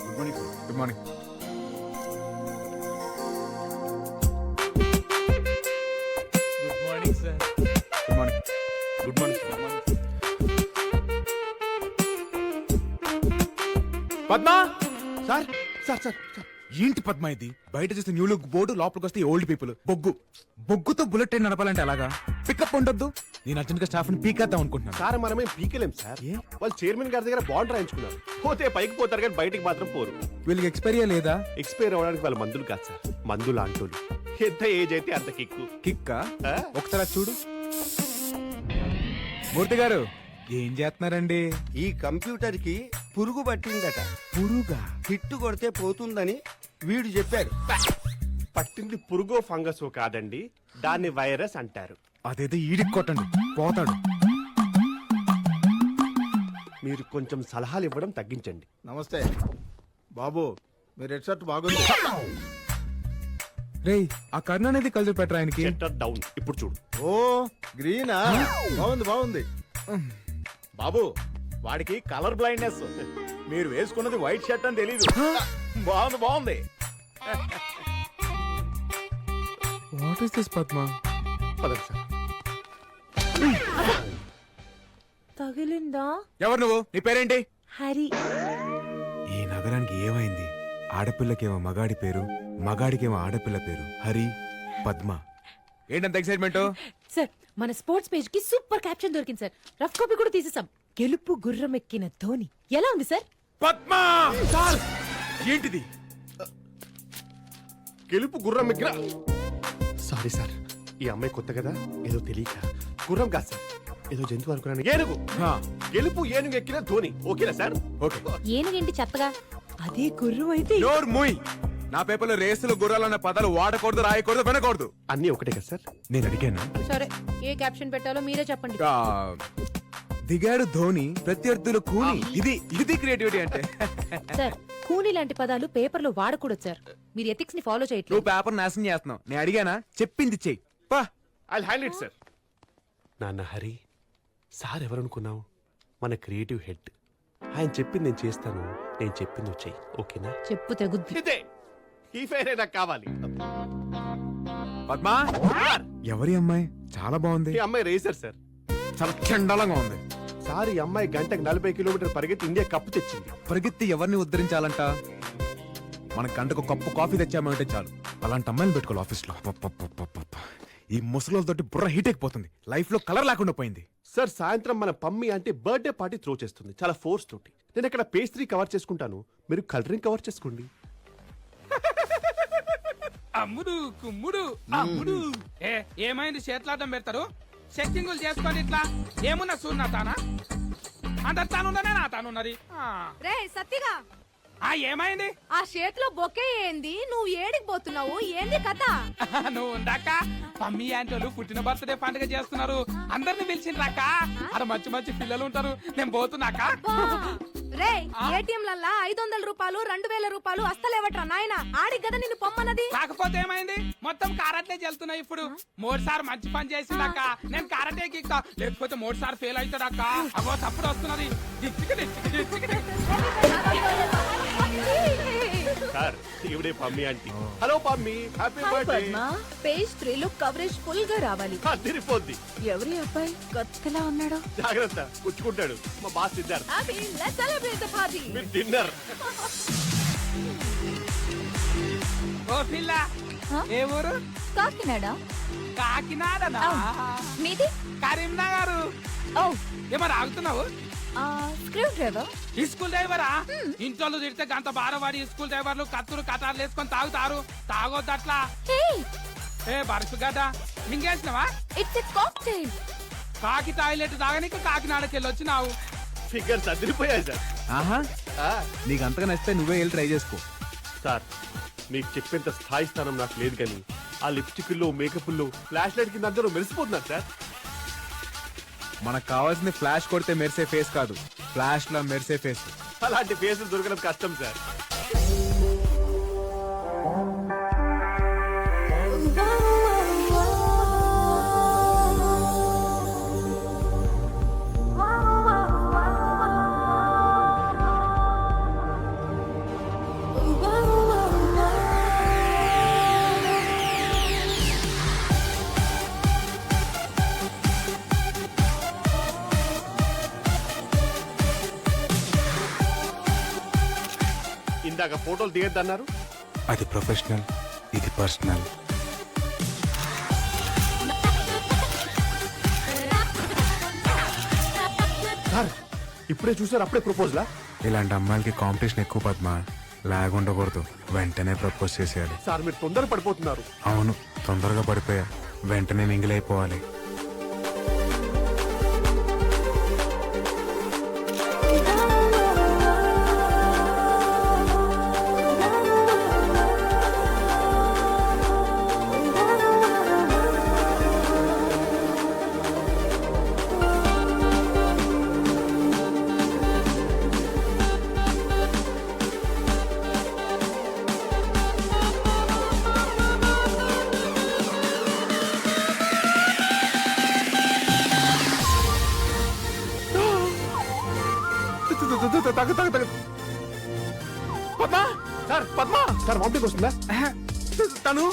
Good morning sir. Good morning. Good morning sir. Good morning. Good morning sir. Padma sir sir sir sir ఏంటి పద్మ ఇది? బయట చూస్తే new look board, లోపలికి వస్తే old people. బొగ్గుతో bullet train నడపాలంటే అలాగా? పికప్ ఉండొద్దు. నేను అర్జెంట్ గా స్టాఫ్ ని పీకేద్దాం అనుకుంటున్నాను. సార్ మనమేం పీకలేం సార్. ఏ? వాళ్ళు చైర్మన్ గారి దగ్గర బాండ్ రాయించుకున్నారు. పోతే పైకి పోతారు కానీ బయటికి మాత్రం పోరు. వీళ్ళకి ఎక్స్పైరీ లేదా? ఎక్స్పైర్ అవ్వడానికి వాళ్ళ మందులు కాదు సార్, మందులు అంటోళ్ళు. ఎంత ఏజ్ అయితే అంత కిక్కు. కిక్కా? ఆ? ఒకసారి అది చూడు. మూర్తి గారు ఏం చేస్తున్నారండి? ఈ కంప్యూటర్ కి పురుగు పట్టిందట. పురుగా? హిట్ కొడితే పోతుందని వీడు చెప్పాడు. పట్టింది పురుగో ఫంగసో కాదండి, దాన్ని వైరస్ అంటారు. అదేదో ఈడికి కొట్టండి, పోతాడు. మీరు కొంచెం సలహాలు ఇవ్వడం తగ్గించండి. నమస్తే బాబు, మీ రెడ్ షర్ట్ బాగుంది. రేయ్, ఆ కర్ణ అనేది కలిసి పెట్టరా ఆయనకి. Shutter down. ఇప్పుడు చూడు. ఓ గ్రీనా, బాగుంది బాగుంది. బాబు, వాడికి కలర్ బ్లైండ్నెస్. మీరు వేసుకున్నది వైట్ షర్ట్ అని తెలీదు. బాగుంది బాగుంది. What is this Padma? పదండి సార్. తగిలిందా? ఎవరు నువ్వు? నీ పేరేంటి? హరి. ఈ నగరానికి ఏమైంది? ఆడపిల్లకేమో మగాడి పేరు, మగాడికేమో ఆడపిల్ల పేరు. హరి, పద్మ. ఏంటంత ఎక్సైట్మెంట్? సార్, మన స్పోర్ట్స్ పేజ్ కి సూపర్ క్యాప్షన్ దొరికింది సార్. రఫ్ కాపీ కూడా తీసేసాం. గెలుపు గుర్రం ఎక్కిన ధోని. ఎలా ఉంది సార్? పద్మ! సార్, ఏంటిది? గెలుపు గుర్రం ఎగ్ర. సారీ సార్, ఈ అమ్మాయి కొత్త కదా, ఏదో తెలియక గుర్రం కాదు సార్, ఏదో జంతువు అనుకున్నాను. ఏనుగు. హా, గెలుపు ఏనుగు ఎక్కిన ధోని. ఓకేనా సార్? ఓకే. ఏనుగేంటి చెత్తగా? అదే గుర్రం అయితే. నోర్ మూయ్. నా పేపర్లో రేసులు, గుర్రాలన్న పదాలు వాడకూడదు, రాయకూడదు, వినకూడదు. అన్నీ ఒకటే కదా సార్? నేను అడిగాను. సరే, ఏ క్యాప్షన్ పెట్టాలో మీరే చెప్పండి. దిగాడు ధోని, ప్రత్యర్థులు కూని. ఇది క్రియేటివిటీ అంటే. సార్, కూని లాంటి పదాలు పేపర్ లో వాడకూడదు సార్. మీరు ఎథిక్స్ ని ఫాలో నువ్వు చేయట్లేదు. పేపర్ నాశనం చేస్తున్నావు. నేను అడిగానా? చెప్పింది చెయ్యి. పా. I hand it sir. నాన్న హరి, సార్ ఎవరనుకున్నావు? మన క్రియేటివ్ హెడ్. ఆయన చెప్పింది నేను చేస్తాను, నేను చెప్పింది నువ్వు చెయ్యి. ఓకేనా? చెప్పు తెగుద్ది. ఇదే ఈ ఫైర్ నాకు కావాలి. పద్మా, ఎవరి అమ్మాయి? చాలా బాగుంది. ఈ అమ్మాయి రేసర్ సార్. చాలా చండాలంగా ఉంది. సార్, ఈ అమ్మాయి గంటకు 40 కిలోమీటర్ పరిగెత్తి ఇండియా కప్పు తెచ్చింది. పరిగెత్తి ఎవరిని ఉద్ధరించాలంట? మన గంటకు కప్పు కాఫీ తెచ్చామంటే చాలు. అలాంటి అమ్మాయిని పెట్టుకోవాలి ఆఫీస్ లో. ఈ ముసలోళ్ళతోటి బుర్ర హీట్ అయిపోతుంది. లైఫ్ లో కలర్ లేకుండా పోయింది. సార్, సాయంత్రం మన పమ్మి అంటే బర్త్డే పార్టీ త్రో చేస్తుంది, చాలా ఫోర్స్ తోటి. నేను ఇక్కడ పేస్ట్రీ కవర్ చేసుకుంటాను, మీరు కలరింగ్ కవర్ చేసుకోండి. అమ్ముడు కుమ్ముడు అమ్ముడు. ఏమైంది? చేతులాటం పెడతారు, సెట్టింగులు చేసుకోండి. ఇట్లా ఏమున్నా చూడు. నా తానా అందరు తానున్నదే, నా తానున్నది. రే సత్తిగా, ఏమైంది? ఆ చేతిలో బొకే ఏంది? నువ్వు ఏడికి పోతున్నావు? ఏంది కథ? నువ్వు ఉందాక మమ్మీ ఆంటీలు పుట్టిన బర్త్డే పండుగ చేస్తున్నారు. అందరిని పిలిచిండ్రాక. అక్కడ మంచి మంచి పిల్లలు ఉంటారు. నేను పోతున్నాక. రే, ఏటీఎంలల్లా 500 రూపాయలు 2000 రూపాయలు అస్తలేవట్రా నాయన. ఆడికి కదా నిన్ను పొమ్మన్నది. కాకపోతే ఏమైంది? మొత్తం కారట్లే చెల్తున్నాయి ఇప్పుడు. 3 సార్ మంచి పని చేసిందాక నేను కారటే కిక్తా, లేకపోతే 3 సార్ ఫెయిల్ అవుతాడాక. అగో తప్పుడు వస్తున్నది. సార్, ఇవిడే Pammi aunty. Hello Pammi, happy birthday. Page 3 లో కవరేజ్ ఫుల్ గా రావాలి. తిరిగిపోద్ది. ఎవరి అబ్బాయి కొత్తలా ఉన్నాడు? జాగ్రత్త, పుచ్చుకుంటాడు. మా boss Siddharth. Let's celebrate the party. మీరు డిన్నర్. ఓ పిల్ల, ఏ ఊరు? కాకినాడ. కాకినాడనా? మీది? కరీంనగర్. ఓ, ఏమన్నా ఆగుతున్నావు? Screwdriver. ఈ స్కూల్ డ్రైవరా? ఇంట్లో తిడితే గంట బారవాడి స్కూల్ డ్రైవర్లు కత్తులు కటార్లు వేసుకొని తాగుతారు. తాగొద్దు అట్లా. ఏ బరుసు గడ్డ మింగేసినవా? It's a cocktail. కాకి టాయిలెట్ తాగనీకి కాకినాడకి వెళ్ళి వచ్చినావు. ఫిగర్స్ అదిరిపోయాయి సార్. ఆహా, నీకు అంతగా నచ్చితే నువ్వే వెళ్ళి ట్రై చేసుకో. సార్, మీకు చెప్పేంత స్థాయి స్థానం నాకు లేదు, కానీ ఆ లిప్స్టిక్లో మేకప్లో ఫ్లాష్ లైట్ కింద అందరూ మెరిసిపోతున్నారు సార్. మనకు కావాల్సింది ఫ్లాష్ కొడితే మెరిసే ఫేస్ కాదు, ఫ్లాష్ లా మెరిసే ఫేస్. అలాంటి ఫేసులు దొరకడం కష్టం సార్. ఇందాక ఫోటోలు తీయద్దన్నారు. అది ప్రొఫెషనల్, ఇది పర్సనల్. సార్ ఇప్పుడే చూసారు, అప్పుడే ప్రపోజలా? ఇలాంటి అమ్మాయిలకి కాంపిటీషన్ ఎక్కువ పద్మ. లాగ్ ఉండకూడదు, వెంటనే ప్రపోజ్ చేసేయాలి. సార్ మీరు తొందర పడిపోతున్నారు. అవును, తొందరగా పడిపోయా, వెంటనే మింగిలైపోవాలి. Padma sir, Padma sir vomiting వస్తుందా? తను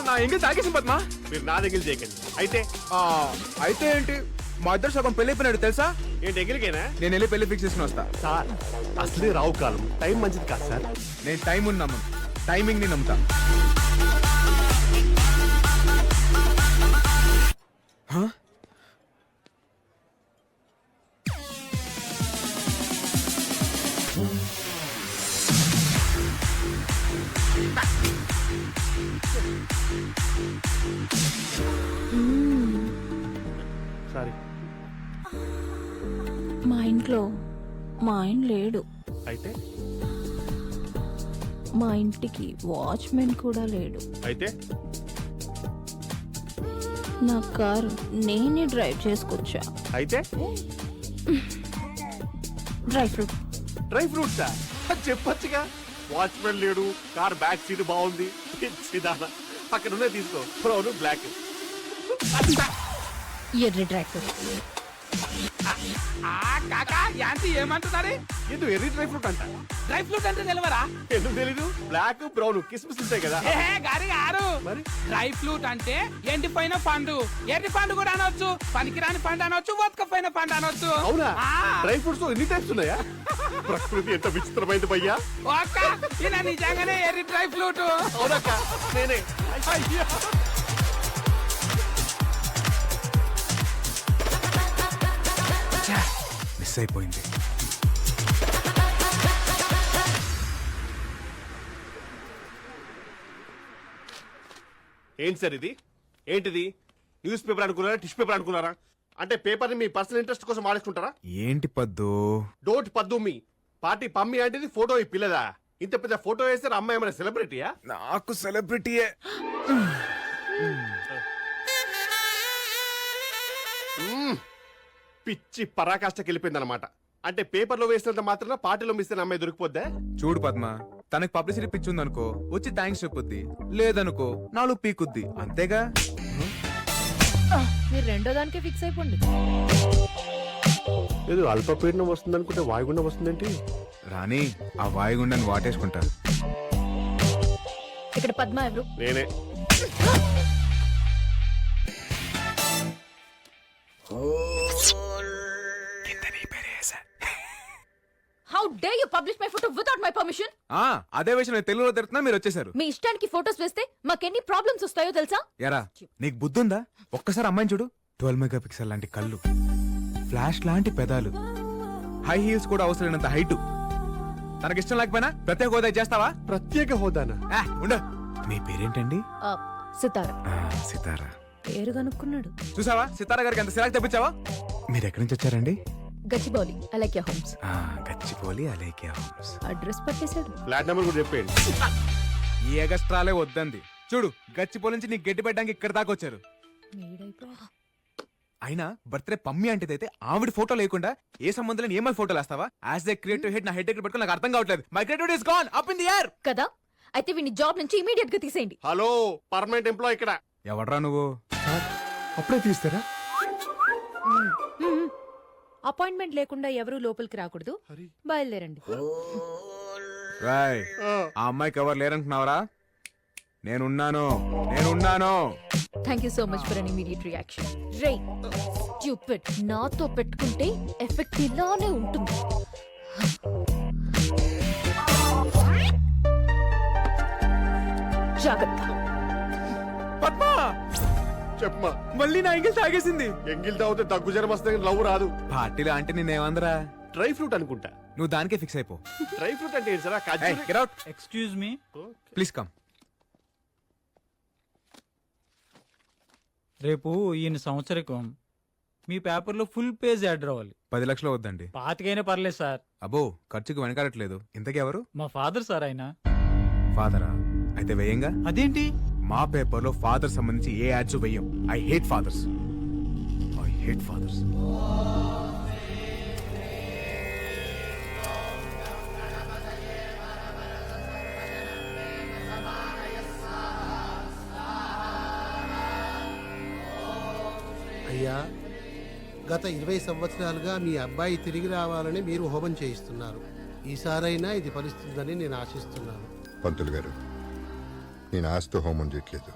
నా ఎంగేజ్ తాగేసింది పద్మ. మీరు నా దగ్గర చేయకండి. అయితే అయితే ఏంటి, మా ఇద్దరు సగం పెళ్లి అయిపోయినాడు తెలుసా. ఏంటి ఎగిరికేనా? నేను వెళ్ళి పెళ్లి ఫిక్స్ చేసుకుని వస్తా. సార్ అసలే రావు కాలం, టైం మంచిది కాదు సార్. నేను టైం ఉన్నాము, టైమింగ్ ని నమ్ముతా. హ? సారీ. మా ఇంట్లో మా ఆయన లేడు. అయితే మా ఇంటికి వాచ్మెన్ కూడా లేడు. అయితే నా కారు నేనే డ్రైవ్ చేసుకొచ్చా. అయితే dry fruit. Dry fruits sir, చెప్పొచ్చుగా. వాచ్మెన్ లేడు, కార్ బ్యాక్ సీట్ బాగుంది, పిచ్చిదానా. పక్కన ఉన్నాయి తీసుకో, బ్రౌన్ బ్లాక్. ఎర్రి డ్రై ఫ్రూట్. కాకా యాంటీ ఏమంటున్నారు? ఇది ఎర్రీ డ్రై ఫ్రూట్ అంట. డ్రై ఫ్రూట్ అంటే నిలవరా? ఎందుకు తెలీదు? బ్లాక్ బ్రౌన్ కిస్మిస్ ఉంటాయి కదా. గారి గారు, మరి డ్రై ఫ్రూట్ అంటే ఎండిపోయిన పండు. ఎర్రి పండు కూడా అనొచ్చు, పనికిరాని పండు అనొచ్చు, వతకపోయిన పండు అనొచ్చు. అవునా? ఆ. డ్రై ఫ్రూట్స్ ఎన్ని టైప్స్ ఉన్నాయా? ప్రకృతి ఎంత విచిత్రమైంది భయ్యా. ఒక్క ఈయన నిజంగానే ఎర్రి డ్రై ఫ్రూట్. అవునక్క, నేనే. అయ్యా. మిస్ అయిపోయింది. ఏంటి సార్ ఇది? ఏంటిది? న్యూస్ పేపర్ అనుకున్నారా, టిష్యూ పేపర్ అనుకున్నారా? అంటే పేపర్ ని మీ పర్సనల్ ఇంట్రెస్ట్ కోసం వాడేసుకుంటారా? ఏంటి పద్దు? డోట్ పద్దు మీ పార్టీ పమ్మి అంటే ఫోటో ఈ పిల్లదా? ఇంత పెద్ద ఫోటో వేస్తే అమ్మాయి ఏమైనా సెలబ్రిటీయా? నాకు సెలబ్రిటీయే. పిచ్చి పరాకాష్ఠకి వెళ్ళిపోయింది అనమాట. అంటే పేపర్ లో వేసినంత మాత్రం పార్టీలో మిస్ అయిన అమ్మాయి దొరికిపోద్దా? చూడు పద్మ, తనకి పబ్లిసిటీ పిచ్చుంది అనుకో, వచ్చి థ్యాంక్స్ చెప్పుద్ది. లేదనుకో నాలుగు పీకుద్ది, అంతేగా. మీరు రెండో దానికే ఫిక్స్ అయిపోండి. ఏదో అల్పపీడనం వస్తుంది అనుకుంటే వాయుగుండం వస్తుందేంటి? రాణి, ఆ వాయుగుండాన్ని వాటేసుకుంటా. ఇక్కడ పద్మ ఎవరు? నేనే. How day you publish my photo without my permission? అదే విషయం నేను తెలుగులో తిడుతున్నా, మీరు వచ్చేసారు. మీ ఇష్టానికి ఫోటోస్ వేస్తే మాకెన్ని ప్రాబ్లమ్స్ వస్తాయో తెలుసా? ఎరా, నీకు బుద్ధుందా? ఒక్కసారి అమ్మాయిని చూడు. 12 మెగాపిక్సెల్ లాంటి కళ్ళు, ఫ్లాష్ లాంటి పెదాలు, హై హీల్స్ కూడా అవసరమైనంత హైట్. తనకిష్టం లేకపోయినా ప్రత్యేక హోదా చేస్తావా? ప్రత్యేక హోదానా? ఉండు. మీ పేరేంటండి? సితారా. సితారా. పేరు కనుక్కున్నాడు. చూసావా, సితారా గారికి ఎంత సిరాకు తెప్పించావా? మీరు ఎక్కడి నుంచి వచ్చారండి? Gachibowli Alaikya homes. Gachibowli Alaikya homes. Address పట్టేశాడు. ఫ్లాట్ నెంబర్ కూడా చెప్పేయండి. ఈ ఎగస్ట్రాలే వద్దంది. చూడు, గచ్చిపోలి నుంచి నీకు గట్టి పెట్టడానికి ఇక్కడ దాకా వచ్చారు. అయినా బర్త్డే పమ్మి అంటేదైతే ఆవిడ ఫోటో లేకుండా ఏ సంబంధం లేని ఏమై ఫోటోలు వేస్తావా? యాజ్ ఏ క్రియేటివ్ హెడ్ నా హెడ్ దగ్గర పెట్టుకుని నాకు అర్థం కావట్లేదు. My creativity is gone up in the air. కదా, అయితే వీని జాబ్ నుంచి ఇమీడియట్ గా తీసేయండి. హలో, పర్మనెంట్ ఎంప్లాయ్ ఇక్కడ. ఎవడ్రా నువ్వు? అప్పుడే తీస్తారా? అపాయింట్మెంట్ లేకుండా ఎవరు లోపలికి రాకూడదు. బయలుదేరండి. రాయ్, ఆ అమ్మాయికి ఎవరు లేరంటున్నావరా? నేనున్నాను. Thank you so much for an immediate reaction. Ray stupid, నాతో పెట్టుకుంటే ఎఫెక్ట్ ఇలానే ఉంటుంది. జాగ్రత్త. పద్మా చెప్పమా మళ్ళీ నా ఎంగిల్ తాగేసింది. ఎంగిల్ తాగితే దగ్గు జ్వరం వస్తే లవ్ రాదు. పార్టీలో అంటే నేనేమందరా? డ్రై ఫ్రూట్ అనుకుంటా. నువ్వు దానికే ఫిక్స్ అయిపో. డ్రై ఫ్రూట్ అంటే ఏంటి సార్? ఆ ఖర్జూరం? Excuse me, please come. రేపు ఈయన సంవత్సరికం మీ పేపర్లో ఫుల్ పేజ్ యాడ్ రావాలి. 10 లక్షలు వద్దండి. పాతికైనా పర్లేదు సార్. అబ్బో ఖర్చుకు వెనకాడట్లేదు. ఇంతకీ ఎవరు? మా ఫాదర్ సార్ ఆయన. ఫాదరా? అయితే వేయంగా. అదేంటి? మా పేపర్ లో ఫాదర్ సంబంధించి ఏ యాడ్స్ వేయం. I hate fathers. అయ్యా, గత 20 సంవత్సరాలుగా మీ అబ్బాయి తిరిగి రావాలని మీరు హోమం చేయిస్తున్నారు. ఈసారైనా ఇది ఫలిస్తుందని నేను ఆశిస్తున్నాను. పంతులు గారు, నేను ఆస్తి హోమం చేయట్లేదు,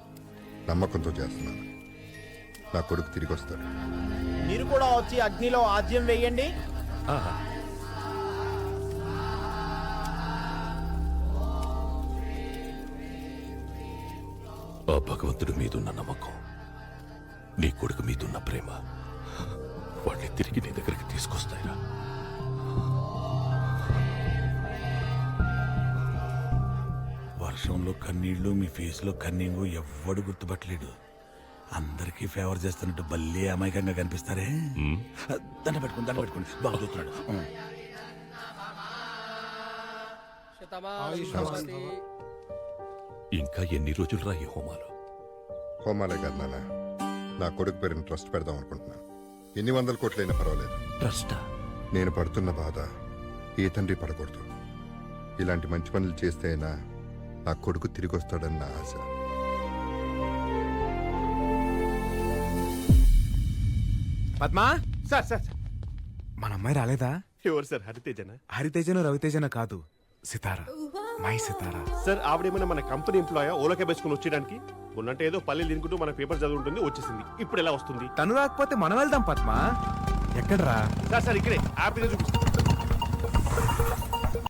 నమ్మకంతో చేస్తున్నాను. నా కొడుకు తిరిగి వస్తాడు. మీరు కూడా వచ్చి అగ్నిలో ఆజ్యం వేయండి. ఆ భగవంతుడి మీదున్న నమ్మకం, నీ కొడుకు మీదున్న ప్రేమ వాళ్ళని తిరిగి నీ దగ్గరికి తీసుకొస్తాయిరా. వర్షంలో కన్నీళ్లు, మీ ఫేస్ లో కన్నీళ్లు ఎవ్వడు గుర్తుపట్టలేడు. అందరికీ ఫేవర్ చేస్తున్నట్టు భలే అమాయకంగా కనిపిస్తారే. దండ పెట్టుకోండి బాగా చూస్తున్నాడు. ఇంకా ఎన్ని రోజులు రా ఈ హోమాలు? హోమాలే కాదు నాన్న, నా కొడుకు పేరుని ట్రస్ట్ పెడదాం అనుకుంటున్నాను. ఎన్ని 100 కోట్లైనా పర్వాలేదు. ట్రస్టా? నేను పడుతున్న బాధ ఏ తండ్రి పడకూడదు. ఇలాంటి మంచి పనులు చేస్తే అయినా నా కొడుకు తిరిగి వస్తాడన్న ఆశ. పద్మా, సార్ సార్ మన అమ్మాయి రాలేదా? ఎవరు సార్? హరితేజనా? హరితేజను రవితేజన కాదు, సితారా, మై సితారా. సార్ ఆవిడేమైనా మన కంపెనీ ఎంప్లాయా ఓలకే వేసుకుని వచ్చేయడానికి? ఉన్నట్టు ఏదో పల్లెలు తినుకుంటూ మన పేపర్ చదువుంటుంది, వచ్చేసింది. ఇప్పుడు ఎలా వస్తుంది? తను రాకపోతే మనం వెళ్దాం పద్మా. ఎక్కడ్రా? సార్ సార్ ఇక్కడే హ్యాపీగా చూపిస్తుంది.